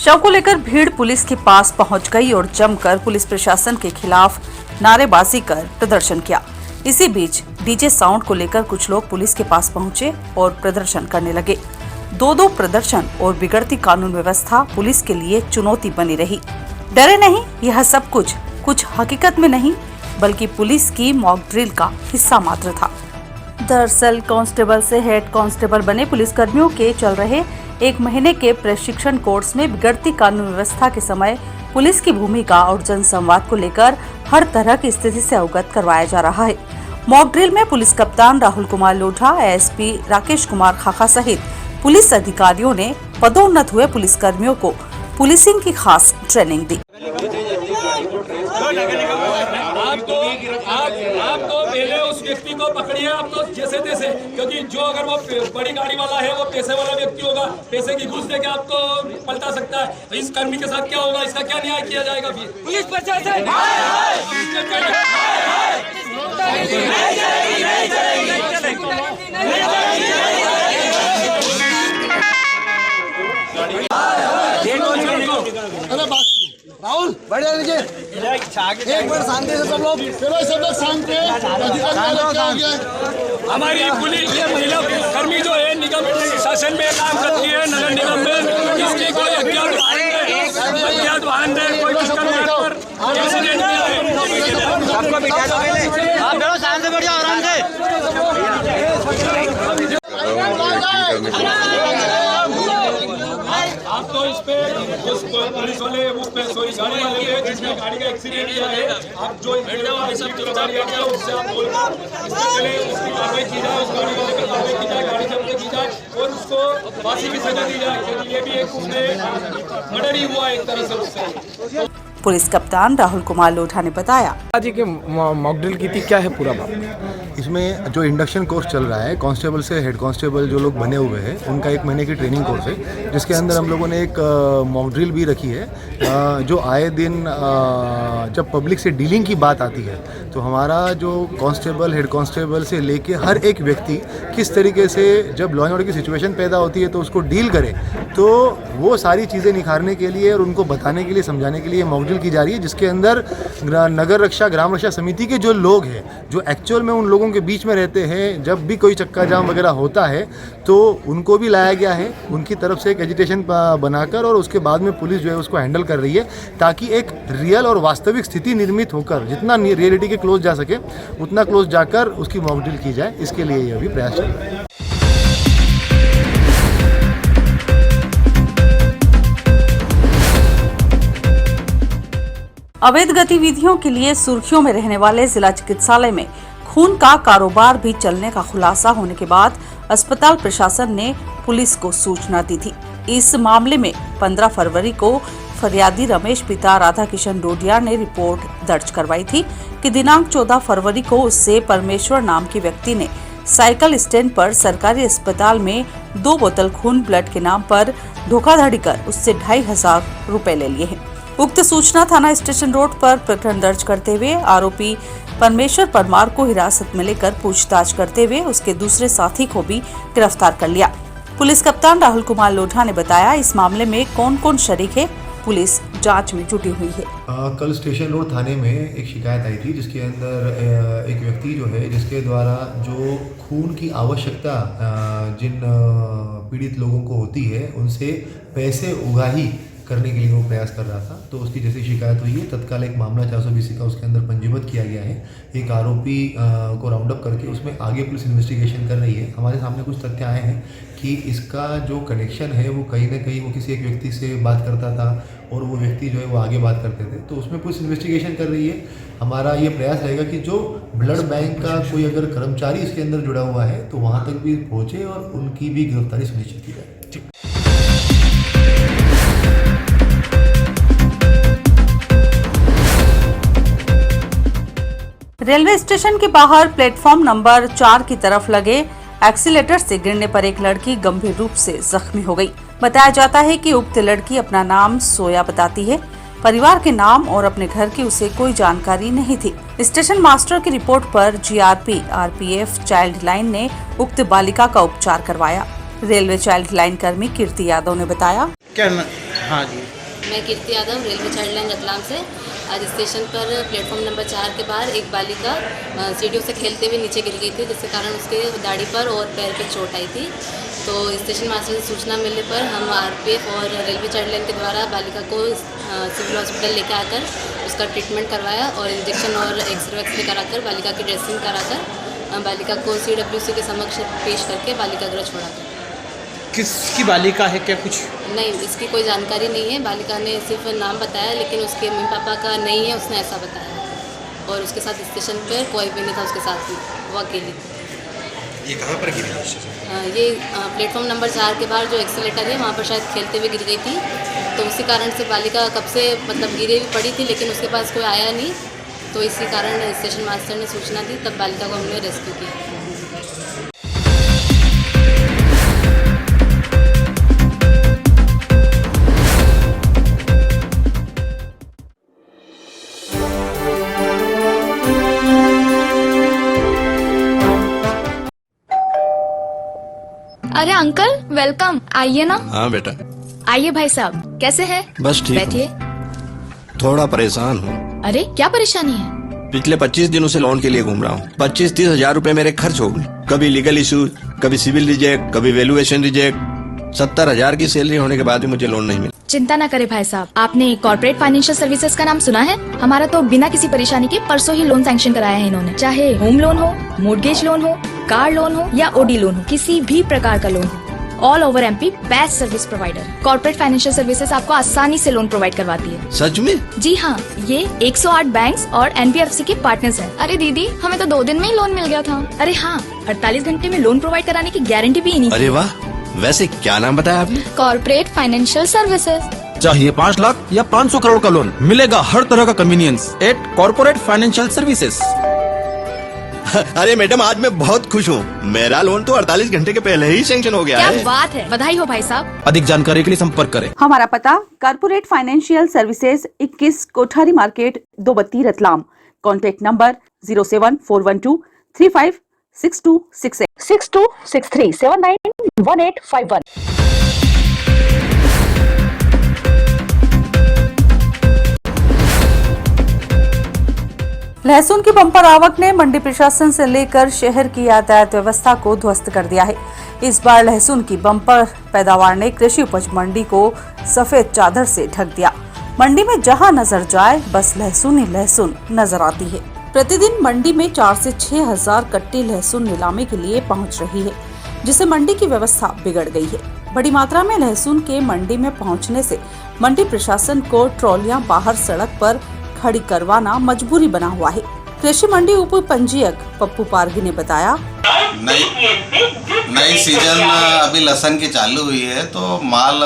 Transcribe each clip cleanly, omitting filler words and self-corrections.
शव को लेकर भीड़ पुलिस के पास पहुंच गई और जमकर पुलिस प्रशासन के खिलाफ नारेबाजी कर प्रदर्शन किया। इसी बीच डीजे साउंड को लेकर कुछ लोग पुलिस के पास पहुंचे और प्रदर्शन करने लगे। दो प्रदर्शन और बिगड़ती कानून व्यवस्था पुलिस के लिए चुनौती बनी रही। डरे नहीं, यह सब कुछ हकीकत में नहीं बल्कि पुलिस की मॉक ड्रिल का हिस्सा मात्र था। दरअसल कांस्टेबल से हेड कांस्टेबल बने पुलिसकर्मियों के चल रहे 1 महीने के प्रशिक्षण कोर्स में बिगड़ती कानून व्यवस्था के समय पुलिस की भूमिका और जनसंवाद को लेकर हर तरह की स्थिति से अवगत करवाया जा रहा है। मॉक ड्रिल में पुलिस कप्तान राहुल कुमार लोढ़ा, एएसपी राकेश कुमार खाखा सहित पुलिस अधिकारियों ने पदोन्नत हुए पुलिसकर्मियों को पुलिसिंग की खास ट्रेनिंग दी। आप तो पहले उस व्यक्ति को पकड़िए, आप तो जैसे तैसे, क्योंकि जो अगर वो बड़ी गाड़ी वाला है वो पैसे वाला व्यक्ति होगा, पैसे की घूस देके आप तो पलटा सकता है। तो इस कर्मी के साथ क्या होगा, इसका क्या न्याय किया जाएगा? पुलिस प्रशासन राहुल बढ़िया लीजिए, एक बार शांति से सब लोग शांत हैं। हमारी पुलिस ये महिला कर्मी जो है निगम शासन में काम करती है, नगर निगम में, इसके कोई अज्ञात वाहन है, कोई पर एक्सीडेंट किया है। सबको बिठा दो पहले, आप डरो, शांत से बढ़िया, आराम से। आप तो इस पे उस पुलिस वाले उस पे सॉरी गाड़ी वाले पे जिसने गाड़ी का एक्सीडेंट किया है, आप जो गिरफ्तारी किया उससे आप बोलकर इससे पहले उसकी कार्रवाई की जाए, उस गाड़ी वाले पे कार्रवाई की जाए, गाड़ी जब्त की जाए और उसको फांसी की सजा दी जाए, क्योंकि ये भी एक उसने मर्डर ही हुआ एक तरह से उससे। पुलिस कप्तान राहुल कुमार लोढ़ा ने बताया जी कि मॉक ड्रिल की थी, क्या है पूरा बात? इसमें जो इंडक्शन कोर्स चल रहा है, कांस्टेबल से हेड कांस्टेबल जो लोग बने हुए हैं उनका 1 महीने की ट्रेनिंग कोर्स है, जिसके अंदर हम लोगों ने एक मॉक ड्रिल भी रखी है। जो आए दिन जब पब्लिक से डीलिंग की बात आती है तो हमारा जो कांस्टेबल, हेड कांस्टेबल से लेके हर एक व्यक्ति किस तरीके से जब लॉ एंड ऑर्डर की सिचुएशन पैदा होती है तो उसको डील करे, तो वो सारी चीज़ें निखारने के लिए और उनको बताने के लिए, समझाने के लिए मॉक ड्रिल की जा रही है, जिसके अंदर नगर रक्षा, ग्राम रक्षा समिति के जो लोग हैं, जो एक्चुअल में उन लोगों के बीच में रहते हैं, जब भी कोई चक्का जाम वगैरह होता है तो उनको भी लाया गया है, उनकी तरफ से एक एजिटेशन बनाकर, और उसके बाद में पुलिस जो है उसको हैंडल कर रही है, ताकि एक रियल और वास्तविक स्थिति निर्मित होकर जितना रियलिटी के क्लोज जा सके उतना क्लोज जाकर उसकी मॉक ड्रिल की जाए। इसके लिए ये अभी प्रयास चल रहा है। अवैध गतिविधियों के लिए सुर्खियों में रहने वाले जिला चिकित्सालय में खून का कारोबार भी चलने का खुलासा होने के बाद अस्पताल प्रशासन ने पुलिस को सूचना दी थी। इस मामले में 15 फरवरी को फरियादी रमेश पिता राधा किशन डोडिया ने रिपोर्ट दर्ज करवाई थी कि दिनांक 14 फरवरी को उससे परमेश्वर नाम के व्यक्ति ने साइकिल स्टैंड पर सरकारी अस्पताल में 2 बोतल खून ब्लड के नाम पर धोखाधड़ी कर उससे 2,500 रुपए ले लिए हैं। उक्त सूचना थाना स्टेशन रोड पर प्रकरण दर्ज करते हुए आरोपी परमेश्वर परमार को हिरासत में लेकर पूछताछ करते हुए उसके दूसरे साथी को भी गिरफ्तार कर लिया। पुलिस कप्तान राहुल कुमार लोढ़ा ने बताया इस मामले में कौन कौन शरीक है, पुलिस जांच में जुटी हुई है। कल स्टेशन रोड थाने में एक शिकायत आई थी, जिसके अंदर एक व्यक्ति जो है, जिसके द्वारा जो खून की आवश्यकता जिन पीड़ित लोगों को होती है उनसे पैसे उगाही करने के लिए वो प्रयास कर रहा था। तो उसकी जैसी शिकायत हुई है, तत्काल एक मामला 420 का उसके अंदर पंजीबद्ध किया गया है। एक आरोपी को राउंड अप करके उसमें आगे पुलिस इन्वेस्टिगेशन कर रही है। हमारे सामने कुछ तथ्य आए हैं कि इसका जो कनेक्शन है वो कहीं ना कहीं वो किसी एक व्यक्ति से बात करता था और वो व्यक्ति जो है वो आगे बात करते थे, तो उसमें पुलिस इन्वेस्टिगेशन कर रही है। हमारा ये प्रयास रहेगा कि जो ब्लड बैंक का कोई अगर कर्मचारी इसके अंदर जुड़ा हुआ है तो वहाँ तक भी पहुँचे और उनकी भी गिरफ्तारी सुनिश्चित की जाए। रेलवे स्टेशन के बाहर प्लेटफॉर्म नंबर 4 की तरफ लगे एक्सीलेटर से गिरने पर एक लड़की गंभीर रूप से जख्मी हो गई। बताया जाता है कि उक्त लड़की अपना नाम सोया बताती है। परिवार के नाम और अपने घर की उसे कोई जानकारी नहीं थी। स्टेशन मास्टर की रिपोर्ट पर जीआरपी आरपीएफ चाइल्ड लाइन ने उक्त बालिका का उपचार करवाया। रेलवे चाइल्ड लाइन कर्मी कीर्ति यादव ने बताया, हाँ जी, मैं Kirti Yadav, railway child line Ratlam से। आज स्टेशन पर प्लेटफॉर्म नंबर 4 के बाहर एक बालिका सीढ़ियों से खेलते हुए नीचे गिर गई थी, जिसके कारण उसके दाढ़ी पर और पैर पर चोट आई थी। तो स्टेशन मास्टर से सूचना मिलने पर हम आरपीएफ और रेलवे चाइल्ड लाइन के द्वारा बालिका को सिविल हॉस्पिटल लेकर आकर उसका ट्रीटमेंट करवाया और इंजेक्शन और एक्सरे कराकर बालिका की ड्रेसिंग कराकर बालिका को CWC के समक्ष पेश करके बालिका गृह छोड़ा था। किसकी बालिका है, क्या कुछ? नहीं, इसकी कोई जानकारी नहीं है। बालिका ने सिर्फ नाम बताया, लेकिन उसके मम्मी पापा का नहीं है, उसने ऐसा बताया। और उसके साथ स्टेशन पर कोई भी नहीं था उसके साथ, वो अकेली थी। ये कहाँ पर गिरी? ये प्लेटफॉर्म नंबर 4 के बाहर जो एक्सीलेटर है वहाँ पर शायद खेलते हुए गिर गई थी। तो उसी कारण से बालिका कब से मतलब गिरे हुई पड़ी थी, लेकिन उसके पास कोई आया नहीं। तो इसी कारण स्टेशन मास्टर ने सूचना दी, तब बालिका को हमने रेस्क्यू किया। अरे अंकल, वेलकम। आइए ना। हाँ बेटा। आइए भाई साहब, कैसे हैं? बस ठीक हूँ। बैठिए। थोड़ा परेशान हूँ। अरे क्या परेशानी है? पिछले 25 दिनों से लोन के लिए घूम रहा हूँ। 25-30 हजार रुपए मेरे खर्च हो गए। कभी लीगल इशू, कभी सिविल रिजेक्ट, कभी वैल्यूएशन रिजेक्ट। 70,000 की सैलरी होने के बाद भी मुझे लोन नहीं मिला। चिंता न करें भाई साहब। आपने कॉर्पोरेट फाइनेंशियल सर्विसेज का नाम सुना है? हमारा तो बिना किसी परेशानी के परसों ही लोन सैंक्शन कराया है इन्होंने। चाहे होम लोन हो, मोर्गेज लोन हो, कार लोन हो या ओडी लोन हो, किसी भी प्रकार का लोन हो, all over MP best service provider. Corporate financial services आपको आसानी से लोन प्रोवाइड करवाती है। सच में? जी हाँ, ये 108 बैंक्स और NBFC के पार्टनर्स हैं। अरे दीदी, हमें तो 2 दिन में ही लोन मिल गया था। अरे हाँ, 48 घंटे में लोन प्रोवाइड कराने की गारंटी भी इन्हीं की। अरे वाह, वैसे क्या नाम बताया आपने? Corporate financial services. चाहिए 5 लाख या 500 करोड़ का लोन, मिलेगा हर तरह का convenience at corporate financial services. अरे मैडम, आज मैं बहुत खुश हूँ। मेरा लोन तो 48 घंटे के पहले ही सैंक्शन हो गया क्या है। बात है, बधाई हो भाई साहब। अधिक जानकारी के लिए संपर्क करें। हमारा पता corporate financial services 21 Kothari market 232 Ratlam. Contact number 07412356268 6263791851। लहसुन की बम्पर आवक ने मंडी प्रशासन से लेकर शहर की यातायात व्यवस्था को ध्वस्त कर दिया है। इस बार लहसुन की बम्पर पैदावार ने कृषि उपज मंडी को सफेद चादर से ढक दिया। मंडी में जहां नजर जाए बस लहसुन ही लहसुन नजर आती है। प्रतिदिन मंडी में 4 से 6 हजार कट्टे लहसुन नीलामी के लिए पहुंच रही है, जिससे मंडी की व्यवस्था बिगड़ गई है। बड़ी मात्रा में लहसुन के मंडी में पहुंचने से मंडी प्रशासन को ट्रॉलियां बाहर सड़क पर खड़ी करवाना मजबूरी बना हुआ है। कृषि मंडी उप पंजीयक पप्पू पारगी ने बताया, नई सीजन अभी लहसुन की चालू हुई है, तो माल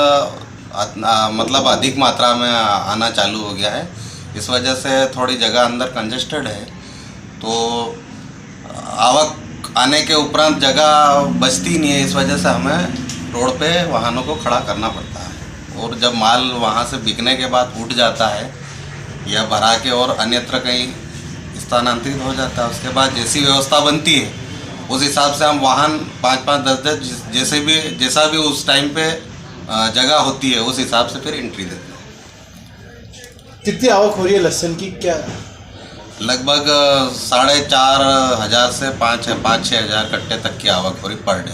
मतलब अधिक मात्रा में आना चालू हो गया है। इस वजह से थोड़ी जगह अंदर कंजेस्टेड है, तो आवक आने के उपरांत जगह बचती नहीं है। इस वजह से हमें रोड पे वाहनों को खड़ा करना पड़ता है, और जब माल वहाँ से बिकने के बाद उठ जाता है या भरा के और अन्यत्र कहीं स्थानांतरित हो जाता है, उसके बाद जैसी व्यवस्था बनती है उस हिसाब से हम वाहन 5-5, 10-10 जैसा भी उस टाइम पे जगह होती है उस हिसाब से फिर एंट्री देते हैं। कितनी आवक हो रही है लहसुन की? क्या लगभग 4,500 से 5-6 हजार कट्टे तक की आवक हो रही पर डे।